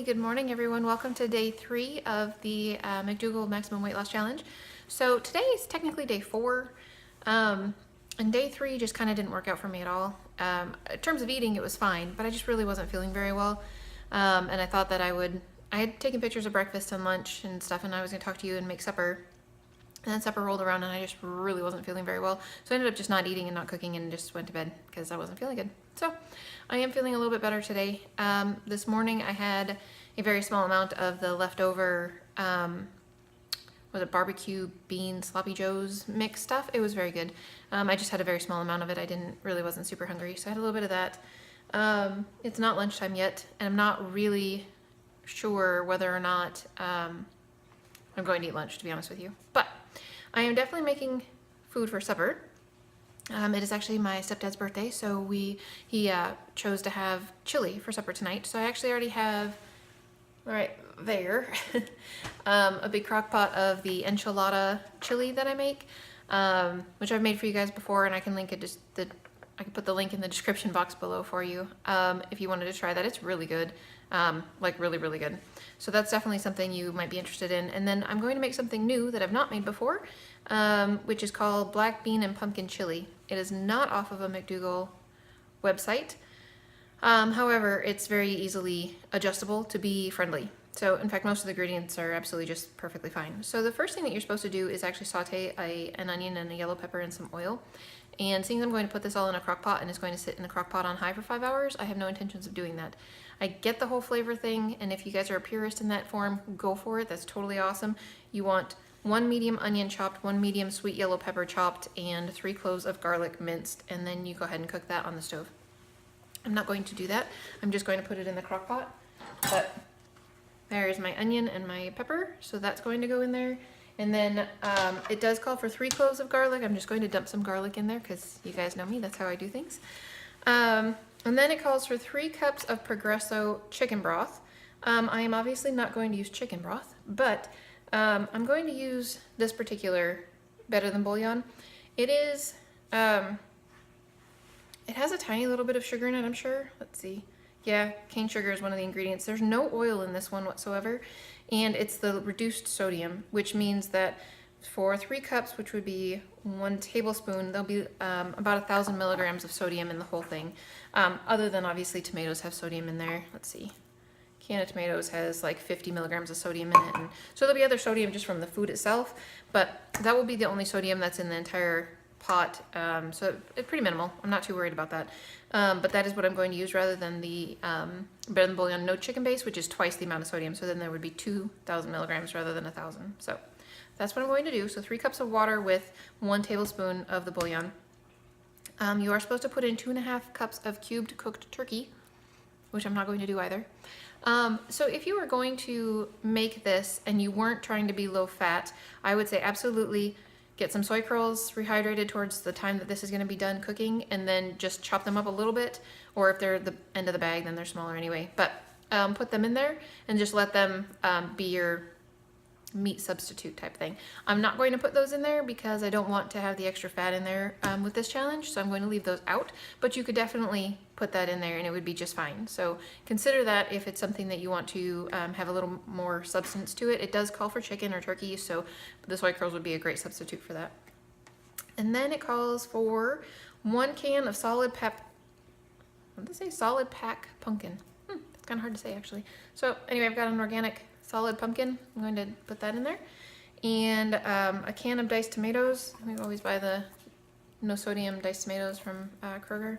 Hey, good morning everyone. Welcome to day 3 of the McDougall Maximum Weight Loss Challenge. So today is technically day 4, and day 3 just kind of didn't work out for me at all. In terms of eating, it was fine, but I just really wasn't feeling very well, and I thought that I had taken pictures of breakfast and lunch and stuff, and I was going to talk to you and make supper. And then supper rolled around and I just really wasn't feeling very well. So I ended up just not eating and not cooking and just went to bed because I wasn't feeling good. So I am feeling a little bit better today. This morning I had a very small amount of the leftover, was it barbecue bean sloppy joes mix stuff? It was very good. I just had a very small amount of it. I wasn't super hungry. So I had a little bit of that. It's not lunchtime yet and I'm not really sure whether or not I'm going to eat lunch, to be honest with you. But I am definitely making food for supper. It is actually my stepdad's birthday, so he chose to have chili for supper tonight. So I actually already have, right there, a big crock pot of the enchilada chili that I make, which I've made for you guys before, and I can link it, I can put the link in the description box below for you if you wanted to try that. It's really good, like really, really good. So that's definitely something you might be interested in. And then I'm going to make something new that I've not made before, which is called black bean and pumpkin chili. It is not off of a McDougall website. However, it's very easily adjustable to be friendly. So in fact, most of the ingredients are absolutely just perfectly fine. So the first thing that you're supposed to do is actually saute an onion and a yellow pepper in some oil. And seeing I'm going to put this all in a crock pot and it's going to sit in the crock pot on high for 5 hours, I have no intentions of doing that. I get the whole flavor thing, and if you guys are a purist in that form, go for it. That's totally awesome. You want 1 medium onion chopped, 1 medium sweet yellow pepper chopped, and 3 cloves of garlic minced, and then you go ahead and cook that on the stove. I'm not going to do that. I'm just going to put it in the crock pot. But there's my onion and my pepper, so that's going to go in there. And then it does call for 3 cloves of garlic. I'm just going to dump some garlic in there because you guys know me, that's how I do things. And then it calls for 3 cups of Progresso chicken broth. I am obviously not going to use chicken broth, but I'm going to use this particular Better Than Bouillon. It is, it has a tiny little bit of sugar in it, I'm sure. Let's see. Yeah, cane sugar is one of the ingredients. There's no oil in this one whatsoever, and it's the reduced sodium, which means that for 3 cups, which would be 1 tablespoon, there'll be about 1,000 milligrams of sodium in the whole thing. Other than obviously tomatoes have sodium in there. Let's see. A can of tomatoes has like 50 milligrams of sodium in it. And so there'll be other sodium just from the food itself, but that will be the only sodium that's in the entire pot. So it's pretty minimal. I'm not too worried about that. But that is what I'm going to use rather than the Better Than Bouillon no chicken base, which is twice the amount of sodium. So then there would be 2,000 milligrams rather than 1,000. So that's what I'm going to do. So 3 cups of water with 1 tablespoon of the bouillon. You are supposed to put in 2.5 cups of cubed cooked turkey, which I'm not going to do either. So if you were going to make this and you weren't trying to be low fat, I would say absolutely get some soy curls rehydrated towards the time that this is going to be done cooking, and then just chop them up a little bit, or if they're the end of the bag, then they're smaller anyway. But put them in there and just let them be your meat substitute type thing. I'm not going to put those in there because I don't want to have the extra fat in there with this challenge, so I'm going to leave those out, but you could definitely put that in there and it would be just fine. So consider that if it's something that you want to have a little more substance to it. It does call for chicken or turkey, so the soy curls would be a great substitute for that. And then it calls for 1 can of solid pack, what did it say? Solid pack pumpkin. It's kind of hard to say actually. So anyway, I've got an organic solid pumpkin. I'm going to put that in there. And a can of diced tomatoes. We always buy the no sodium diced tomatoes from Kroger.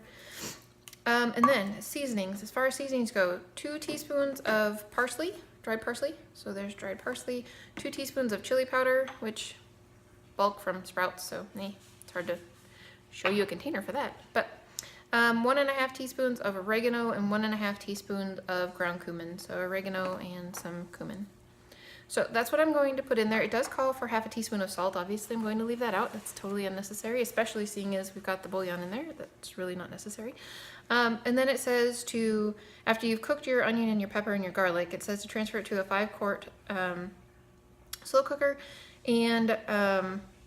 And then seasonings. As far as seasonings go, 2 teaspoons of parsley, dried parsley. So there's dried parsley. 2 teaspoons of chili powder, which bulk from Sprouts, so it's hard to show you a container for that. But 1.5 teaspoons of oregano and 1.5 teaspoons of ground cumin. So oregano and some cumin. So that's what I'm going to put in there. It does call for 1/2 teaspoon of salt. Obviously, I'm going to leave that out. That's totally unnecessary, especially seeing as we've got the bouillon in there. That's really not necessary. And then it says to, after you've cooked your onion and your pepper and your garlic, it says to transfer it to a 5-quart slow cooker. And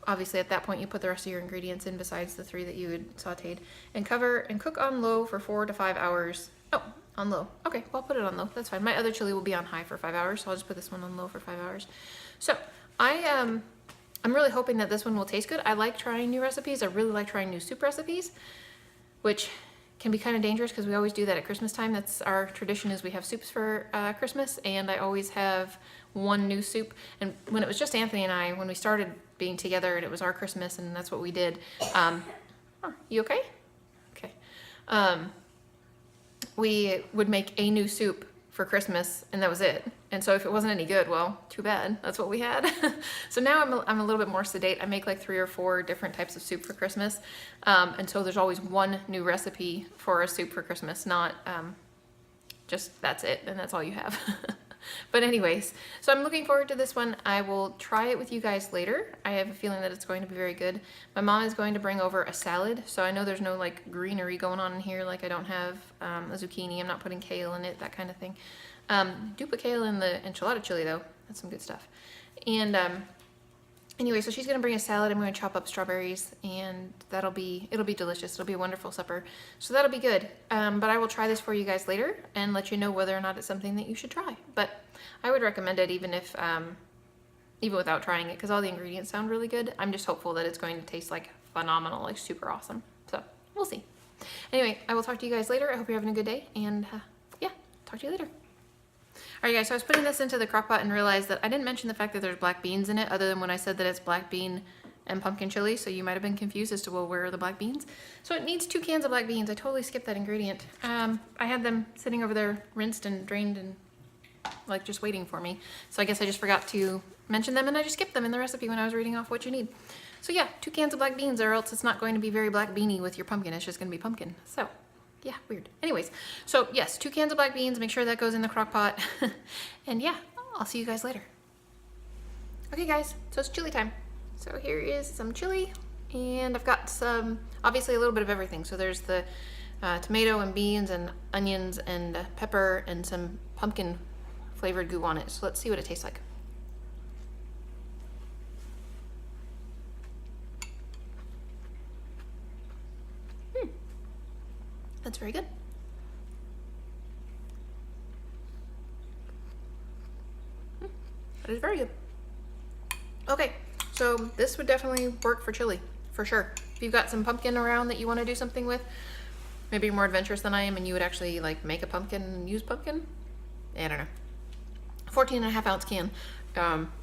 obviously at that point you put the rest of your ingredients in besides the 3 that you had sauteed, and cover and cook on low for 4 to 5 hours. Oh, On low. Okay, well, I'll put it on low. That's fine. My other chili will be on high for 5 hours, so I'll just put this one on low for 5 hours. So I'm really hoping that this one will taste good. I like trying new recipes. I really like trying new soup recipes, which can be kind of dangerous because we always do that at Christmas time. That's our tradition, is we have soups for Christmas, and I always have one new soup. And when it was just Anthony and I, when we started being together and it was our Christmas and that's what we did. You okay? Okay. We would make a new soup for Christmas, and that was it. And so if it wasn't any good, well, too bad. That's what we had. So now I'm a little bit more sedate. I make like 3 or 4 different types of soup for Christmas. And so there's always one new recipe for a soup for Christmas, not just that's it, and that's all you have. But anyways, so I'm looking forward to this one. I will try it with you guys later. I have a feeling that it's going to be very good. My mom is going to bring over a salad, so I know there's no like greenery going on in here. Like I don't have a zucchini. I'm not putting kale in it, that kind of thing. Do put kale in the enchilada chili though. That's some good stuff. And anyway, so she's gonna bring a salad. I'm gonna chop up strawberries, and it'll be delicious. It'll be a wonderful supper. So that'll be good. But I will try this for you guys later and let you know whether or not it's something that you should try. But I would recommend it even if, even without trying it, because all the ingredients sound really good. I'm just hopeful that it's going to taste like phenomenal, like super awesome. So we'll see. Anyway, I will talk to you guys later. I hope you're having a good day, and yeah, talk to you later. Alright guys, so I was putting this into the crock pot and realized that I didn't mention the fact that there's black beans in it, other than when I said that it's black bean and pumpkin chili, so you might have been confused as to, well, where are the black beans? So it needs 2 cans of black beans. I totally skipped that ingredient. I had them sitting over there rinsed and drained and like just waiting for me. So I guess I just forgot to mention them, and I just skipped them in the recipe when I was reading off what you need. So yeah, 2 cans of black beans, or else it's not going to be very black beany with your pumpkin. It's just going to be pumpkin. So yeah, weird. Anyways, so yes, 2 cans of black beans. Make sure that goes in the crock pot. And yeah, I'll see you guys later. Okay guys, so it's chili time. So here is some chili, and I've got some, obviously a little bit of everything. So there's the tomato and beans and onions and pepper and some pumpkin flavored goo on it. So let's see what it tastes like. That's very good. That is very good. Okay, so this would definitely work for chili, for sure. If you've got some pumpkin around that you want to do something with, maybe you're more adventurous than I am and you would actually like make a pumpkin and use pumpkin. I don't know. 14.5 ounce can,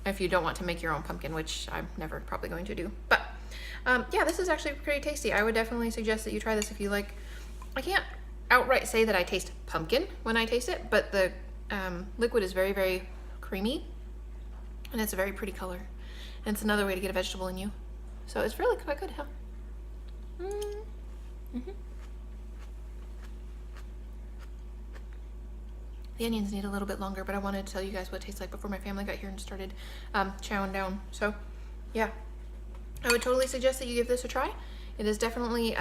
if you don't want to make your own pumpkin, which I'm never probably going to do. But yeah, this is actually pretty tasty. I would definitely suggest that you try this if you like. I can't outright say that I taste pumpkin when I taste it, but the liquid is very, very creamy, and it's a very pretty color. And it's another way to get a vegetable in you. So it's really quite good, huh? The onions need a little bit longer, but I wanted to tell you guys what it tastes like before my family got here and started chowing down. So yeah, I would totally suggest that you give this a try. It is definitely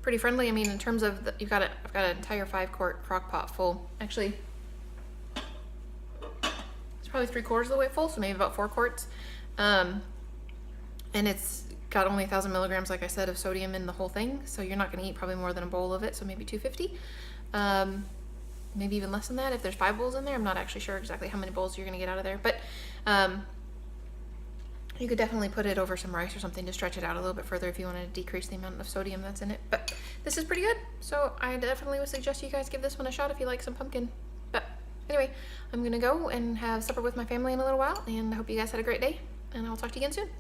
pretty friendly. I mean, in terms of I've got an entire 5-quart crock pot full. Actually, it's probably 3/4 of the way full, so maybe about 4 quarts. And it's got only 1,000 milligrams, like I said, of sodium in the whole thing. So you're not going to eat probably more than a bowl of it. So maybe 250, maybe even less than that if there's 5 bowls in there. I'm not actually sure exactly how many bowls you're going to get out of there, but you could definitely put it over some rice or something to stretch it out a little bit further if you want to decrease the amount of sodium that's in it. But this is pretty good, so I definitely would suggest you guys give this one a shot if you like some pumpkin. But anyway, I'm gonna go and have supper with my family in a little while, and I hope you guys had a great day, and I'll talk to you again soon.